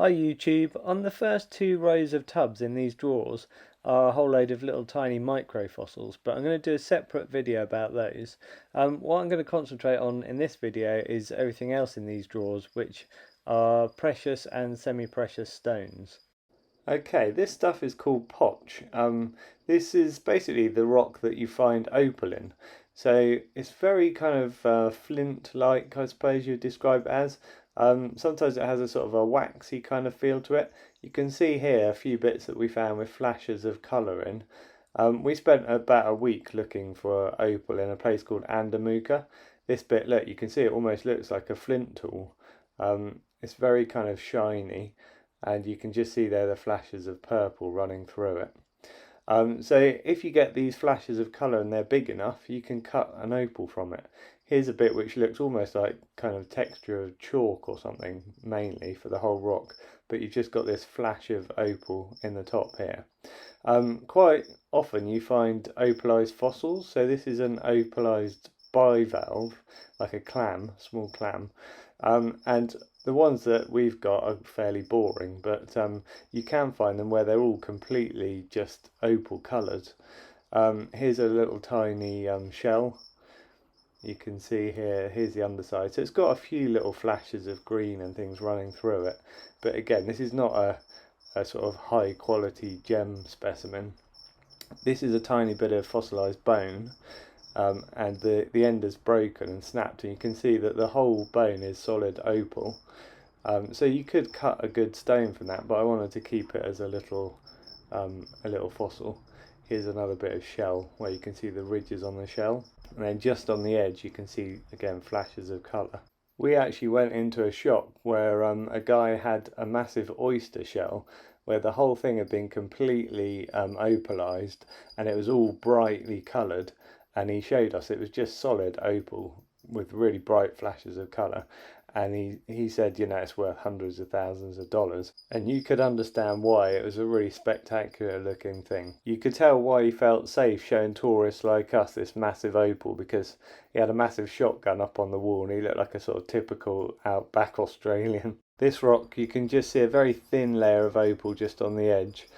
Hi YouTube, on the first two rows of tubs in these drawers are a whole load of little tiny microfossils, but I'm going to do a separate video about those. What I'm going to concentrate on in this video is everything else in these drawers, which are precious and semi-precious stones. Okay, this stuff is called potch. This is basically the rock that you find opal in. So it's very kind of flint-like, I suppose you'd describe it as. Sometimes it has a sort of a waxy kind of feel to it. You can see here a few bits that we found with flashes of colour in. We spent about a week looking for opal in a place called Andamuka. This bit, look, you can see it almost looks like a flint tool. It's very kind of shiny, and you can just see there the flashes of purple running through it. So if you get these flashes of colour and they're big enough, you can cut an opal from it. Here's a bit which looks almost like kind of texture of chalk or something, mainly for the whole rock, but you've just got this flash of opal in the top here. Quite often you find opalized fossils, so this is an opalized bivalve, like a clam, small clam, and the ones that we've got are fairly boring, but you can find them where they're all completely just opal coloured. Here's a little tiny shell. You can see here's the underside. So it's got a few little flashes of green and things running through it. But again, this is not a sort of high quality gem specimen. This is a tiny bit of fossilised bone. And the end is broken and snapped, and you can see that the whole bone is solid opal. So you could cut a good stone from that, but I wanted to keep it as a little fossil. Here's another bit of shell where you can see the ridges on the shell, and then just on the edge you can see again flashes of colour. We actually went into a shop where a guy had a massive oyster shell where the whole thing had been completely opalized, and it was all brightly coloured, and he showed us it was just solid opal with really bright flashes of colour. And he said, you know, it's worth hundreds of thousands of dollars. And you could understand why. It was a really spectacular looking thing. You could tell why he felt safe showing tourists like us this massive opal, because he had a massive shotgun up on the wall and he looked like a sort of typical outback Australian. This rock, you can just see a very thin layer of opal just on the edge.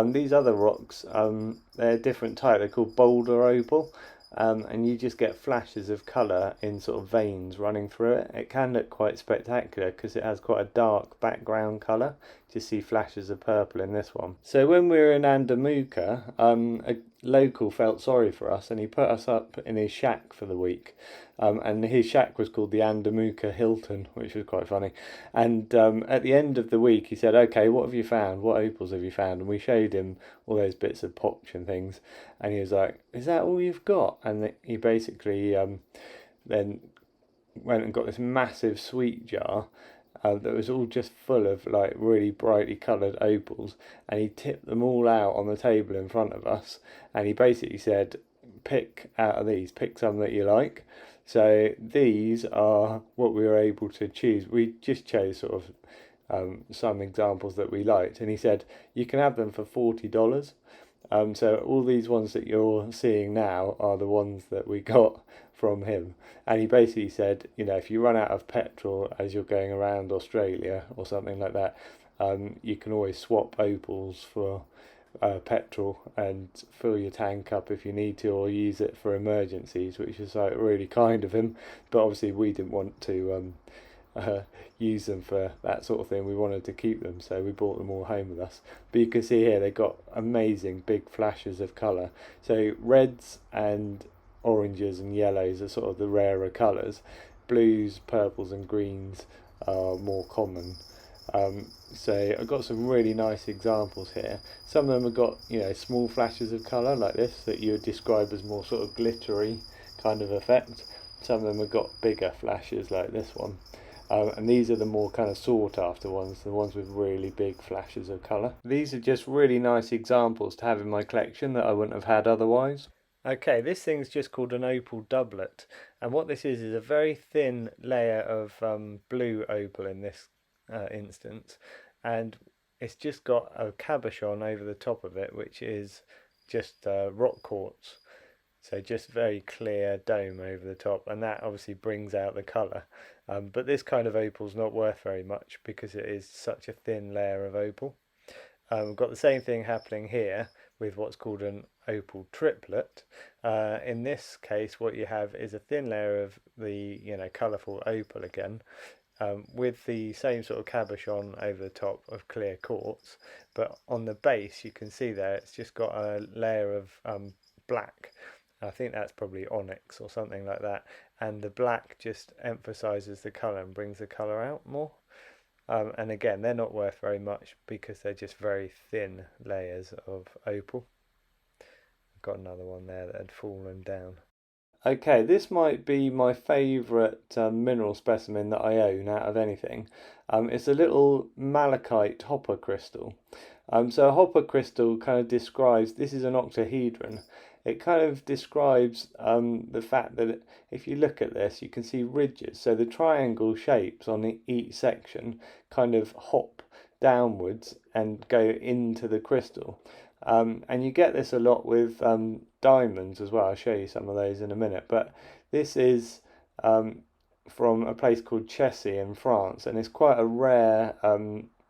These other rocks, they're a different type. They're called boulder opal. And you just get flashes of colour in sort of veins running through it. It can look quite spectacular because it has quite a dark background colour. Just see flashes of purple in this one. So when we were in Andamuka, a local felt sorry for us and he put us up in his shack for the week. And his shack was called the Andamuka Hilton, which was quite funny. And at the end of the week he said, okay, what have you found? What opals have you found? And we showed him all those bits of potch and things. And he was like, is that all you've got? And he basically then went and got this massive sweet jar that was all just full of like really brightly coloured opals, and he tipped them all out on the table in front of us, and he basically said, pick out of these, pick some that you like. So these are what we were able to choose. We just chose sort of some examples that we liked, and he said you can have them for $40. So all these ones that you're seeing now are the ones that we got from him. And he basically said, you know, if you run out of petrol as you're going around Australia or something like that, you can always swap opals for petrol and fill your tank up if you need to, or use it for emergencies, which is like really kind of him. But obviously we didn't want to use them for that sort of thing. We wanted to keep them, so we brought them all home with us. But you can see here they've got amazing big flashes of colour. So reds and oranges and yellows are sort of the rarer colours. Blues, purples and greens are more common. So I've got some really nice examples here. Some of them have got, you know, small flashes of colour like this that you would describe as more sort of glittery kind of effect. Some of them have got bigger flashes like this one. And these are the more kind of sought after ones, the ones with really big flashes of colour. These are just really nice examples to have in my collection that I wouldn't have had otherwise. Okay, this thing's just called an opal doublet, and what this is a very thin layer of blue opal in this instance, and it's just got a cabochon over the top of it, which is just rock quartz. So just very clear dome over the top, and that obviously brings out the colour. But this kind of opal's not worth very much because it is such a thin layer of opal. We've got the same thing happening here with what's called an opal triplet. In this case, what you have is a thin layer of the colourful opal again, with the same sort of cabochon over the top of clear quartz, but on the base you can see there it's just got a layer of black. I think that's probably onyx or something like that, and the black just emphasizes the color and brings the color out more. And again, they're not worth very much because they're just very thin layers of opal. I've got another one there that had fallen down. Okay, this might be my favourite mineral specimen that I own out of anything. It's a little malachite hopper crystal. So a hopper crystal kind of describes, this is an octahedron. It kind of describes the fact that if you look at this, you can see ridges. So the triangle shapes on each section kind of hop downwards and go into the crystal. And you get this a lot with diamonds as well. I'll show you some of those in a minute. But this is from a place called Chessy in France, and it's quite a rare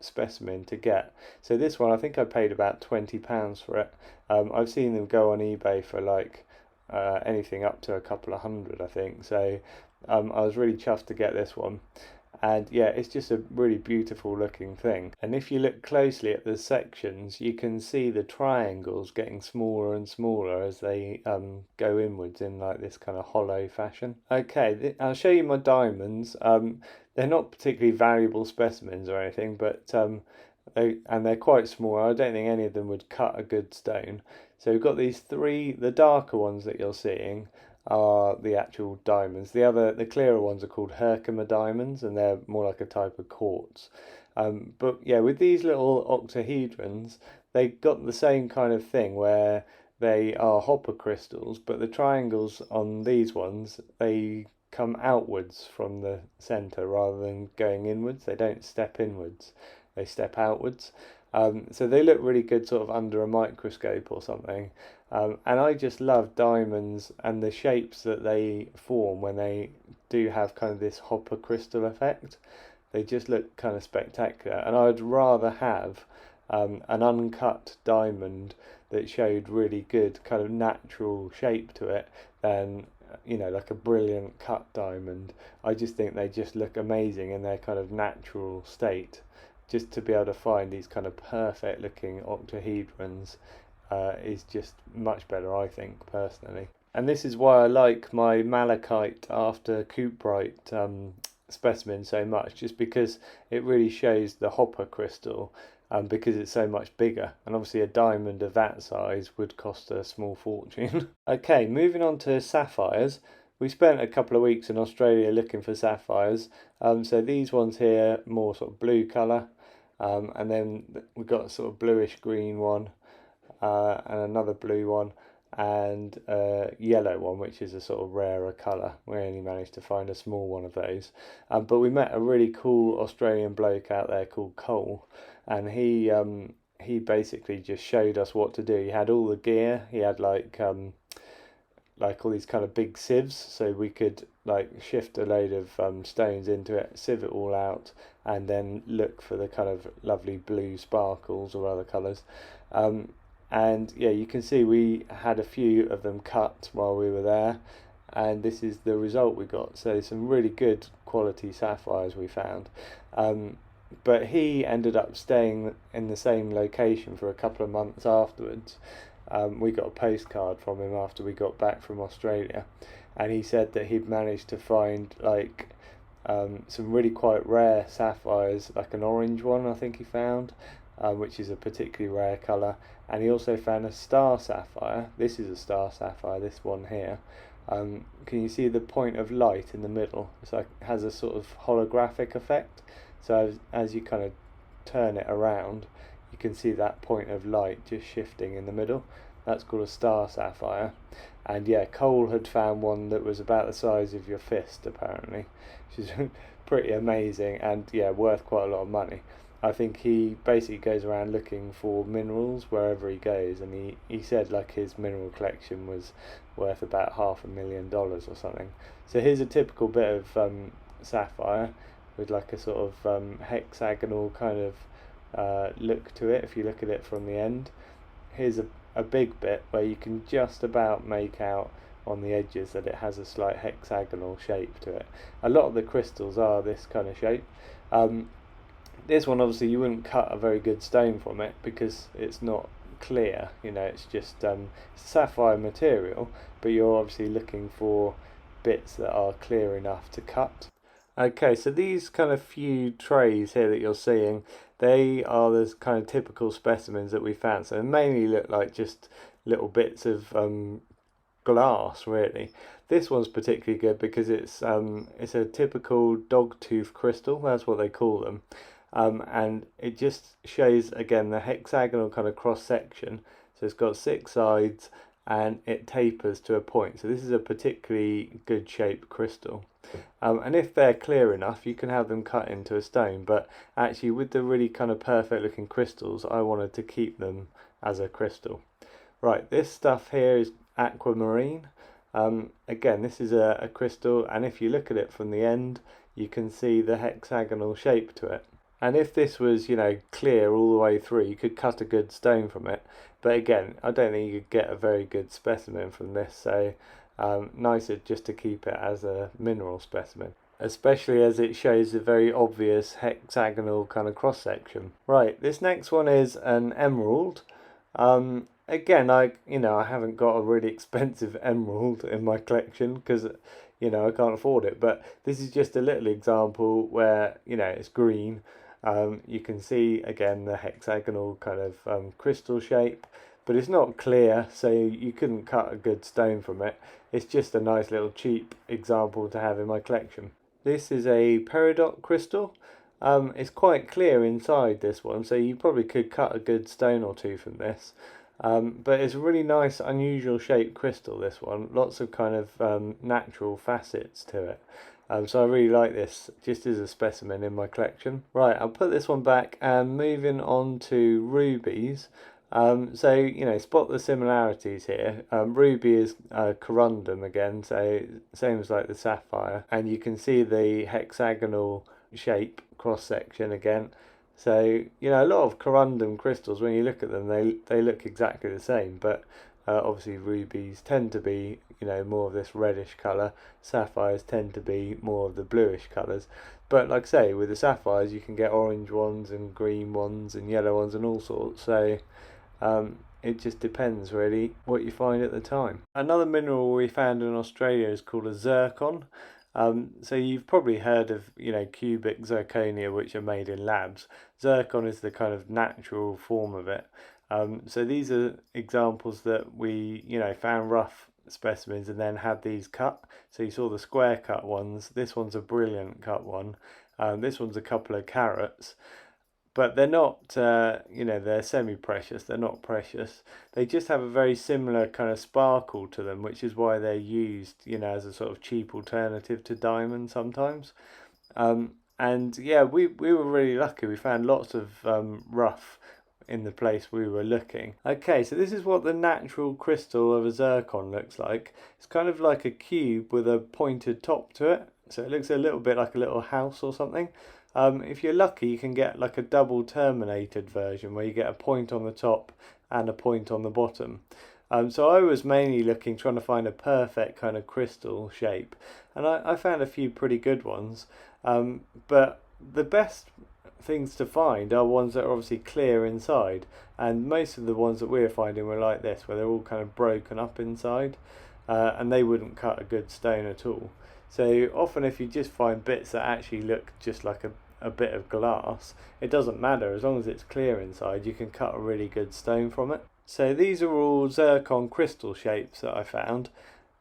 specimen to get. So this one, I think I paid about £20 for it. I've seen them go on eBay for like anything up to a couple of hundred, I think. So I was really chuffed to get this one. And yeah, it's just a really beautiful looking thing. And if you look closely at the sections, you can see the triangles getting smaller and smaller as they go inwards in like this kind of hollow fashion. Okay, I'll show you my diamonds. They're not particularly valuable specimens or anything, but they're quite small. I don't think any of them would cut a good stone. So we've got these three, the darker ones that you're seeing are the actual diamonds. The clearer ones are called Herkimer diamonds, and they're more like a type of quartz. But yeah, with these little octahedrons, they got the same kind of thing where they are hopper crystals, but the triangles on these ones, they come outwards from the center rather than going inwards. They don't step inwards, they step outwards. So they look really good sort of under a microscope or something. And I just love diamonds and the shapes that they form when they do have kind of this hopper crystal effect. They just look kind of spectacular. And I'd rather have an uncut diamond that showed really good kind of natural shape to it than like a brilliant cut diamond. I just think they just look amazing in their kind of natural state. Just to be able to find these kind of perfect looking octahedrons is just much better, I think, personally. And this is why I like my malachite after cuprite specimen so much, just because it really shows the hopper crystal, because it's so much bigger. And obviously a diamond of that size would cost a small fortune. Okay, moving on to sapphires. We spent a couple of weeks in Australia looking for sapphires. So these ones here, more sort of blue colour. And then we've got a sort of bluish green one, and another blue one, and a yellow one, which is a sort of rarer colour. We only managed to find a small one of those. But we met a really cool Australian bloke out there called Cole, and he basically just showed us what to do. He had all the gear. He had like all these kind of big sieves, so we could like shift a load of stones into it, sieve it all out, and then look for the kind of lovely blue sparkles or other colours. And yeah, you can see we had a few of them cut while we were there, and this is the result we got. So some really good quality sapphires we found. But he ended up staying in the same location for a couple of months afterwards. We got a postcard from him after we got back from Australia, and he said that he'd managed to find like some really quite rare sapphires, like an orange one I think he found, which is a particularly rare colour, and he also found a star sapphire. This is a star sapphire, this one here. Can you see the point of light in the middle? It's like it has a sort of holographic effect, so as you kind of turn it around, you can see that point of light just shifting in the middle. That's called a star sapphire. And yeah, Cole had found one that was about the size of your fist apparently, which is pretty amazing, and yeah, worth quite a lot of money. I think he basically goes around looking for minerals wherever he goes, and he said like his mineral collection was worth about $500,000 or something. So here's a typical bit of sapphire with like a sort of hexagonal kind of look to it if you look at it from the end. Here's a big bit where you can just about make out on the edges that it has a slight hexagonal shape to it. A lot of the crystals are this kind of shape. This one obviously you wouldn't cut a very good stone from it because it's not clear, you know, it's just it's sapphire material, but you're obviously looking for bits that are clear enough to cut. Okay, so these kind of few trays here that you're seeing, they are the kind of typical specimens that we found. So they mainly look like just little bits of glass, really. This one's particularly good because it's a typical dogtooth crystal. That's what they call them, and it just shows again the hexagonal kind of cross section. So it's got 6 sides and it tapers to a point. So this is a particularly good shaped crystal. And if they're clear enough, you can have them cut into a stone. But actually, with the really kind of perfect looking crystals, I wanted to keep them as a crystal. Right, this stuff here is aquamarine. Again, this is a crystal, and if you look at it from the end, you can see the hexagonal shape to it. And if this was, you know, clear all the way through, you could cut a good stone from it. But again, I don't think you could get a very good specimen from this, so nicer just to keep it as a mineral specimen, especially as it shows a very obvious hexagonal kind of cross section. Right, this next one is an emerald. Again, I haven't got a really expensive emerald in my collection because, you know, I can't afford it. But this is just a little example where, you know, it's green. You can see again the hexagonal kind of crystal shape, but it's not clear, so you couldn't cut a good stone from it. It's just a nice little cheap example to have in my collection. This is a peridot crystal. It's quite clear inside this one, so you probably could cut a good stone or two from this. But it's a really nice, unusual shaped crystal, this one. Lots of kind of natural facets to it. So I really like this, just as a specimen in my collection. Right, I'll put this one back and moving on to rubies. So, you know, spot the similarities here. Ruby is corundum again, so same as like the sapphire. And you can see the hexagonal shape cross section again. So, you know, a lot of corundum crystals, when you look at them, they look exactly the same, but obviously rubies tend to be, you know, more of this reddish colour. Sapphires tend to be more of the bluish colours. But like I say, with the sapphires you can get orange ones and green ones and yellow ones and all sorts. So it just depends really what you find at the time. Another mineral we found in Australia is called a zircon. So you've probably heard of, you know, cubic zirconia, which are made in labs. Zircon is the kind of natural form of it. So these are examples that we, you know, found rough specimens and then had these cut. So you saw the square cut ones. This one's a brilliant cut one. This one's a couple of carats. But they're not, you know, they're semi-precious, they're not precious. They just have a very similar kind of sparkle to them, which is why they're used, you know, as a sort of cheap alternative to diamond sometimes. And yeah, we were really lucky. We found lots of rough in the place we were looking. Okay, so this is what the natural crystal of a zircon looks like. It's kind of like a cube with a pointed top to it. So it looks a little bit like a little house or something. If you're lucky, you can get like a double terminated version where you get a point on the top and a point on the bottom. So I was mainly trying to find a perfect kind of crystal shape, and I found a few pretty good ones. But the best things to find are ones that are obviously clear inside, and most of the ones that we were finding were like this, where they're all kind of broken up inside, and they wouldn't cut a good stone at all. So often if you just find bits that actually look just like a bit of glass, it doesn't matter, as long as it's clear inside you can cut a really good stone from it. So these are all zircon crystal shapes that I found.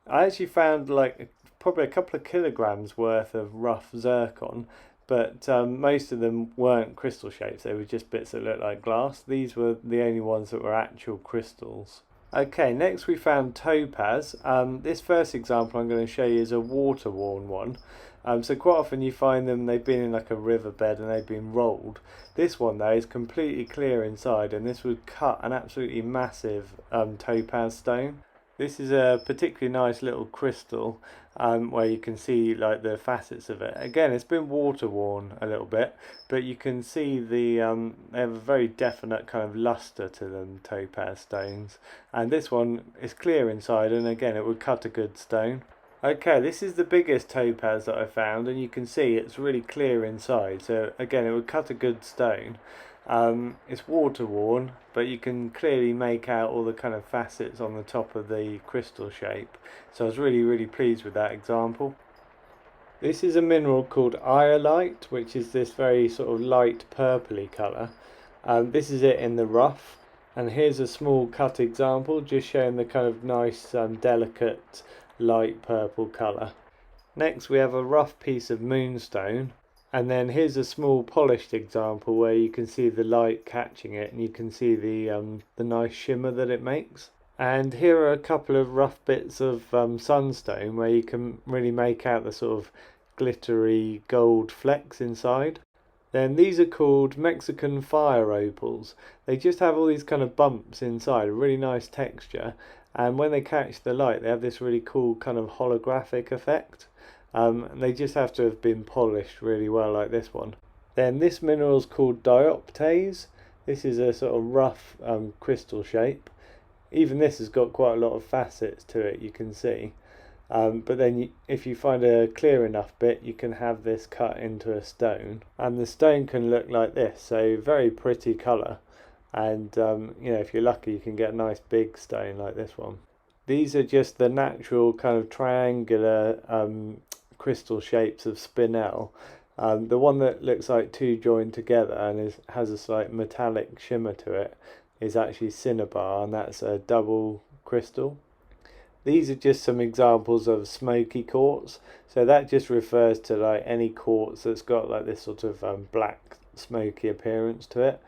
I actually found like probably a couple of kilograms worth of rough zircon, but most of them weren't crystal shapes, they were just bits that looked like glass. These were the only ones that were actual crystals. Okay, next we found topaz. This first example I'm going to show you is a water-worn one. So quite often you find them, they've been in like a riverbed and they've been rolled. This one though is completely clear inside, and this would cut an absolutely massive topaz stone. This is a particularly nice little crystal where you can see like the facets of it. Again, it's been water worn a little bit, but you can see they have a very definite kind of luster to them, topaz stones. And this one is clear inside, and again it would cut a good stone. Okay, this is the biggest topaz that I found, and you can see it's really clear inside, so again it would cut a good stone. It's water worn, but you can clearly make out all the kind of facets on the top of the crystal shape, so I was really pleased with that example. This is a mineral called iolite, which is this very sort of light purpley colour. This is it in the rough, and here's a small cut example just showing the kind of nice delicate light purple colour. Next we have a rough piece of moonstone, and then here's a small polished example where you can see the light catching it and you can see the nice shimmer that it makes. And here are a couple of rough bits of sunstone where you can really make out the sort of glittery gold flecks inside. Then these are called Mexican fire opals. They just have all these kind of bumps inside, a really nice texture, and when they catch the light they have this really cool kind of holographic effect. They just have to have been polished really well like this one. Then this mineral is called dioptase. This is a sort of rough crystal shape. Even this has got quite a lot of facets to it, you can see. But then if you find a clear enough bit, you can have this cut into a stone. And the stone can look like this, so very pretty colour. And if you're lucky, you can get a nice big stone like this one. These are just the natural kind of triangular crystal shapes of spinel. The one that looks like two joined together and has a slight metallic shimmer to it is actually cinnabar, and that's a double crystal. These are just some examples of smoky quartz, so that just refers to like any quartz that's got like this sort of black smoky appearance to it.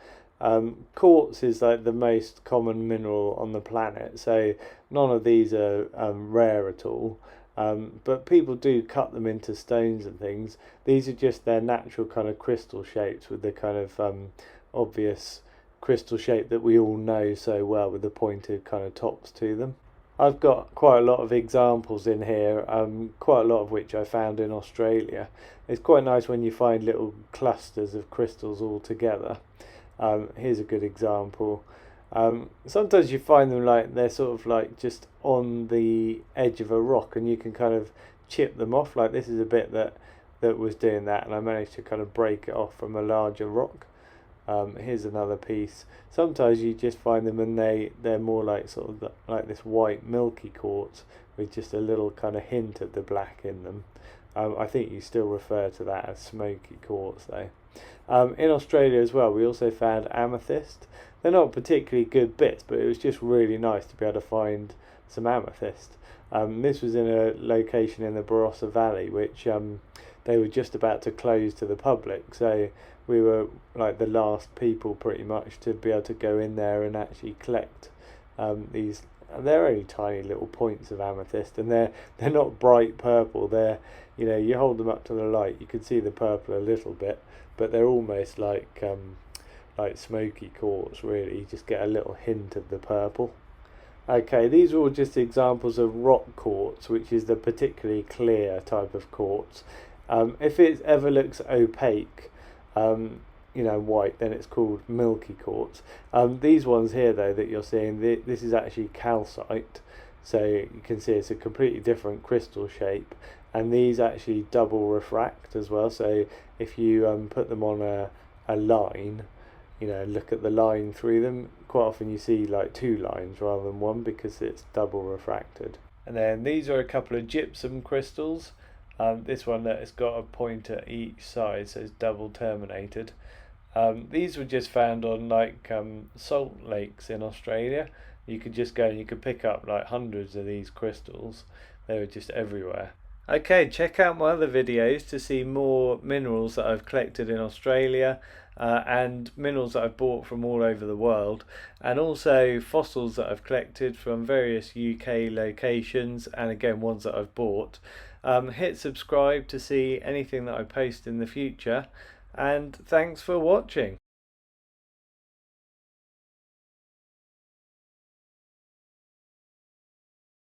Quartz is like the most common mineral on the planet, so none of these are rare at all. But people do cut them into stones and things. These are just their natural kind of crystal shapes with the kind of obvious crystal shape that we all know so well, with the pointed kind of tops to them. I've got quite a lot of examples in here, quite a lot of which I found in Australia. It's quite nice when you find little clusters of crystals all together. Here's a good example. Sometimes you find them like they're sort of like just on the edge of a rock, and you can kind of chip them off. Like this is a bit that was doing that, and I managed to kind of break it off from a larger rock. Here's another piece. Sometimes you just find them and they're more like sort of like this white milky quartz with just a little kind of hint of the black in them. I think you still refer to that as smoky quartz though. In Australia as well, we also found amethyst. They're not particularly good bits, but it was just really nice to be able to find some amethyst. This was in a location in the Barossa Valley, which they were just about to close to the public, so we were like the last people pretty much to be able to go in there and actually collect these. They're only tiny little points of amethyst, and they're not bright purple. They're, you hold them up to the light, you can see the purple a little bit, but they're almost like smoky quartz really. You just get a little hint of the purple. Okay, these are all just examples of rock quartz, which is the particularly clear type of quartz. If it ever looks opaque, white, then it's called milky quartz. These ones here though that you're seeing, this is actually calcite, so you can see it's a completely different crystal shape, and these actually double refract as well, so if you put them on a line, look at the line through them, quite often you see like two lines rather than one because it's double refracted. And then these are a couple of gypsum crystals. This one that has got a point at each side, so it's double terminated. These were just found on like salt lakes in Australia. You could just go and you could pick up like hundreds of these crystals. They were just everywhere. Okay, check out my other videos to see more minerals that I've collected in Australia and minerals that I've bought from all over the world, and also fossils that I've collected from various UK locations, and again ones that I've bought. Hit subscribe to see anything that I post in the future, and thanks for watching.